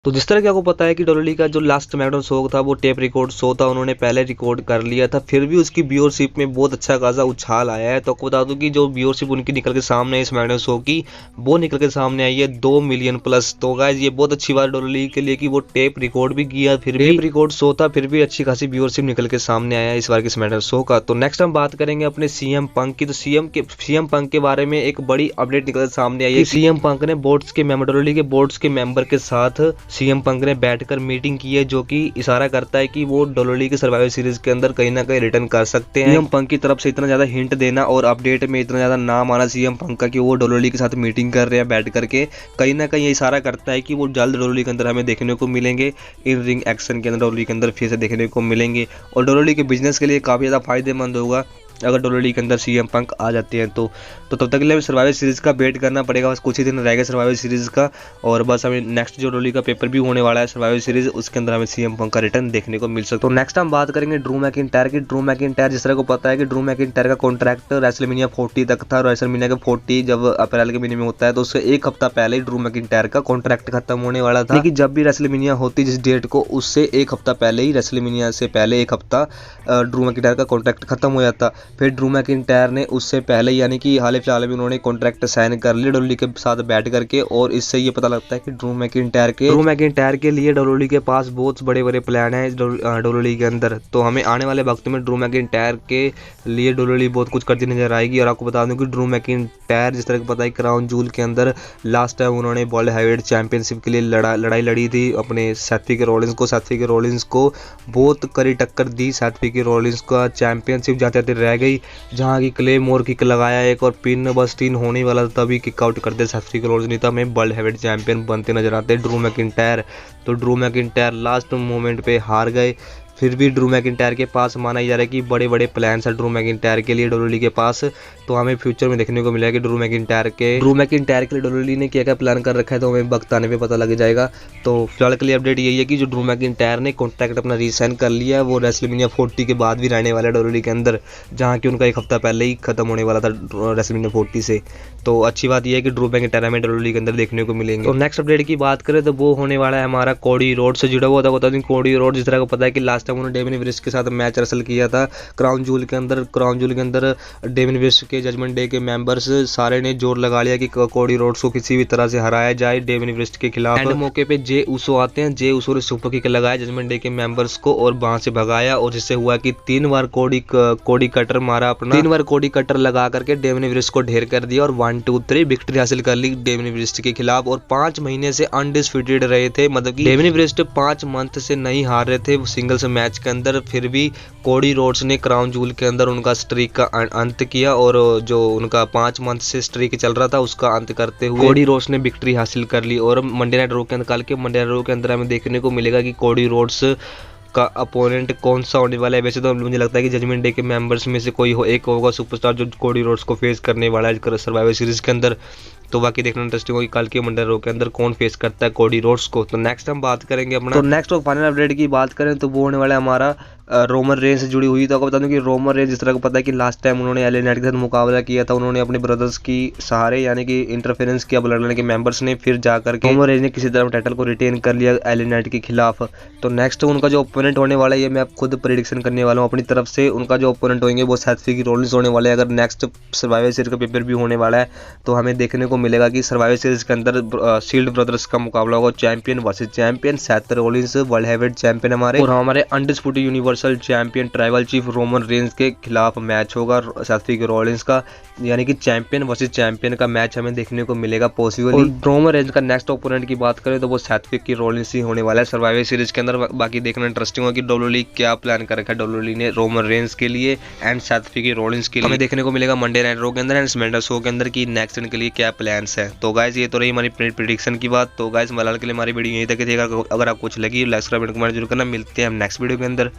तो जिस तरह कि आपको पता है कि डब्ल्यूडब्ल्यूई का जो लास्ट स्मैकडाउन शो था वो टेप रिकॉर्ड शो था, उन्होंने पहले रिकॉर्ड कर लिया था, फिर भी उसकी व्यूअरशिप में बहुत अच्छा खासा उछाल आया है। तो आपको बता दूं कि जो व्यूअरशिप उनकी निकल के सामने है स्मैकडाउन शो की, वो निकल के सामने आई है 2 मिलियन प्लस। तो गाइस ये बहुत अच्छी बात डब्ल्यूडब्ल्यूई के लिए कि वो टेप रिकॉर्ड भी किया, फिर भी टेप रिकॉर्ड शो था, फिर भी अच्छी खासी व्यूअरशिप निकल के सामने आया इस बार के स्मैकडाउन शो का। तो नेक्स्ट हम बात करेंगे अपने सीएम पंक की। तो सीएम पंक के बारे में एक बड़ी अपडेट निकल के सामने आई है। सीएम पंक ने बोर्ड्स के डब्ल्यूडब्ल्यूई के बोर्ड्स के मेंबर के साथ सीएम पंक ने बैठकर मीटिंग की है, जो कि इशारा करता है कि वो डब्ल्यूडब्ल्यूई के सर्वाइवल सीरीज के अंदर कहीं ना कहीं रिटर्न कर सकते हैं। सीएम पंक की तरफ से इतना ज्यादा हिंट देना और अपडेट में इतना ज्यादा नाम आना सीएम पंक का कि वो डब्ल्यूडब्ल्यूई के साथ मीटिंग कर रहे हैं बैठ करके, कहीं ना कहीं ये इशारा करता है कि वो जल्द डब्ल्यूडब्ल्यूई के अंदर हमें देखने को मिलेंगे, इन रिंग एक्शन के अंदर डब्ल्यूडब्ल्यूई के अंदर फिर से देखने को मिलेंगे। और डब्ल्यूडब्ल्यूई के बिजनेस के लिए काफी ज्यादा फायदेमंद होगा अगर डब्ल्यूडब्ल्यूई के अंदर सीएम पंक आ जाते हैं। तो तब तक के लिए सर्वाइवल सीरीज का वेट करना पड़ेगा, बस कुछ ही दिन रह गए सर्वाइवल सीरीज का, और बस हमें नेक्स्ट जो डब्ल्यूडब्ल्यूई का पेपर भी होने वाला है सर्वाइवल सीरीज, उसके अंदर हमें सीएम पंक का रिटर्न देखने को मिल सकता है। तो नेक्स्ट हम बात करेंगे ड्रू मैकिंटायर की। ड्रू मैकिंटायर जिस तरह को पता है कि ड्रू मैकिंटायर का कॉन्ट्रैक्ट रेसलमेनिया 40 तक था, और रेसलमेनिया का 40 जब अप्रैल के महीने में होता है तो उससे एक हफ्ता पहले ही ड्रू मैकिंटायर का कॉन्ट्रैक्ट खत्म होने वाला था। लेकिन जब भी रेसलमेनिया होती जिस डेट को, उससे एक हफ्ता पहले ही, रेसलमेनिया से पहले एक हफ्ता ड्रू मैकिंटायर का कॉन्ट्रैक्ट खत्म हो जाता। फिर ड्रू मैकिंटायर ने उससे पहले यानी कि हाल ही फिलहाल में उन्होंने कॉन्ट्रैक्ट साइन कर लिया डब्ल्यूडब्ल्यूई के साथ बैठ करके, और इससे ये पता लगता है कि ड्रू मैकिंटायर के लिए डब्ल्यूडब्ल्यूई के पास बहुत बड़े बड़े प्लान है डब्ल्यूडब्ल्यूई के अंदर। तो हमें आने वाले वक्त में ड्रू मैकिंटायर के लिए डब्ल्यूडब्ल्यूई बहुत कुछ करती नजर आएगी। और आपको बता दूं कि ड्रू मैकिंटायर जिस तरह को पता है क्राउन जूल के अंदर लास्ट टाइम उन्होंने वर्ल्ड हैवीवेट चैंपियनशिप के लिए लड़ाई लड़ी थी अपने सेथ रॉलिंस को। सेथ रॉलिंस को बहुत कड़ी टक्कर दी, सेथ रॉलिंस का चैंपियनशिप जाते जाते रह गई, जहाँ की क्ले मोर किक लगाया एक और पिन बस 3 होने वाला था, तभी किक आउट करते सेथ रॉलिंस, नहीं तो हमें वर्ल्ड हैवीवेट चैंपियन बनते नजर आते ड्रू मैकिंटायर। तो ड्रू मैकिंटायर लास्ट मोमेंट पे हार गए, फिर भी ड्रू मैकिंटायर के पास माना जा रहा है कि बड़े बड़े प्लान्स है ड्रू मैकिंटायर के लिए डब्ल्यूडब्ल्यूई के पास। तो हमें फ्यूचर में देखने को मिलेगा कि ड्रू मैकिंटायर के लिए डब्ल्यूडब्ल्यूई ने क्या क्या प्लान कर रखा है, तो हमें वक्त आने पे पता लग जाएगा। तो फिलहाल के लिए अपडेट यही है कि जो ड्रू मैकिंटायर ने कॉन्ट्रैक्ट अपना रीसाइन कर लिया है, वो रेसलमेनिया 40 के बाद भी रहने वाला है डब्ल्यूडब्ल्यूई के अंदर, जहाँ की उनका एक हफ्ता पहले ही खत्म होने वाला था रेसलमेनिया 40 से। तो अच्छी बात यह है कि ड्रू मैकिंटायर हमें डब्ल्यूडब्ल्यूई के अंदर देखने को मिलेंगे। तो नेक्स्ट अपडेट की बात करें तो वो होने वाला है हमारा कोडी रोड से जुड़ा हुआ था। बता दें कोडी रोड जिस तरह को पता है कि लास्ट टाइम उन्होंने डेमिन ब्रिस्क के साथ मैच रसल किया था क्राउन जूल के अंदर। क्राउन जूल के अंदर डेमिन ब्रिस्क के जजमेंट डे के मेंबर्स सारे ने जोर लगा लिया कि कोडी रोड्स को किसी भी तरह से हराया जाए डेमिन ब्रिस्क के खिलाफ। एंड मौके पे जे उसो आते हैं, जे उसो ने सुपर किक लगाया जजमेंट डे के मेंबर्स को और वहां से भगाया, और जिससे हुआ कि 3 बार कोडी कटर मारा अपना, 3 बार कोडी कटर लगा करके डेमिन ब्रिस्क को ढेर कर दिया और 1 2 3 विक्ट्री हासिल कर ली डेमिन ब्रिस्क के खिलाफ। और 5 महीने से अनडिस्प्यूटेड रहे थे, मतलब कि डेमिन ब्रिस्क 5 मंथ से नहीं हार रहे थे सिंगल्स मैच के अंदर, फिर भी कोडी रोड्स ने क्राउन जूल के अंदर उनका स्ट्रीक का अंत किया, और जो उनका 5 मंथ से स्ट्रीक चल रहा था उसका अंत करते हुए कोडी रोड्स ने विक्ट्री हासिल कर ली। और मंडे नाइट रो के अंदर, कल के मंडे नाइट रो के अंदर हमें देखने को मिलेगा कि कोडी रोड्स का अपोनेंट कौन सा होने वाला है। वैसे तो मुझे लगता है कि जजमेंट डे के मेंबर्स में से कोई एक होगा सुपरस्टार जो कोडी रोड्स को फेस करने वाला है सर्वाइवल सीरीज के अंदर। तो बाकी देखना इंटरेस्टिंग होगी कल के मंडे रो के अंदर कौन फेस करता है कोडी रोड्स को। तो नेक्स्ट हम बात करेंगे अपना, तो नेक्स्ट और फाइनल अपडेट की बात करें तो वो होने वाला है हमारा रोमन रेंज से जुड़ी हुई। तो आपको बता दूं कि रोमन रेंज जिस तरह को पता है कि लास्ट टाइम उन्होंने एलए नाइट के साथ मुकाबला किया था, उन्होंने अपने ब्रदर्स की सहारे यानी कि इंटरफेरेंस किया ब्लड लाइन के मेंबर्स ने, फिर जाकर के रोमन रेंज ने किसी तरह टाइटल को रिटेन कर लिया एलए नाइट के खिलाफ। तो नेक्स्ट उनका जो ओपोनेंट होने वाला है, ये मैं खुद प्रेडिक्शन करने वाला हूँ अपनी तरफ से, उनका जो ओपोनेंट होंगे वो सेथ रॉलिंस होने वाले हैं। अगर नेक्स्ट सर्वाइवल सीरीज का पेपर भी होने वाला है तो हमें देखने को मिलेगा कि सर्वाइवल सीरीज के अंदर शील्ड ब्रदर्स का मुकाबला होगा, champion versus champion, Seth Rollins world heavyweight champion हमारे, और हमारे undisputed universal champion tribal chief Roman Reigns के खिलाफ मैच होगा सेथ रॉलिंस का, यानी कि चैंपियन वर्सेस चैंपियन का मैच हमें देखने को मिलेगा पॉसिबल। रोमन रेंज का नेक्स्ट ओपोनेंट की बात करें तो वो सेथ रॉलिंस ही होने वाला है सर्वाइवल सीरीज के अंदर। बाकी देखना इंटरेस्टिंग होगा कि डब्ल्यूडब्ल्यूई क्या प्लान कर रखा है डब्ल्यूडब्ल्यूई ने रोमन रेंज के लिए एंड सेथ रॉलिंस के लिए, हमें देखने को मिलेगा मंडे नाइट रो के अंदर एंड स्मैकडाउन शो के अंदर की नेक्स्ट इनके लिए क्या प्लान्स है। तो गाइस ये तो रही हमारी प्रेडिक्शन की बात। तो गाइस मलाल के लिए हमारी वीडियो यहीं तक थी। अगर आप कुछ लगी लाइक कमेंट जरूर करना। मिलते हैं हम नेक्स्ट वीडियो के अंदर।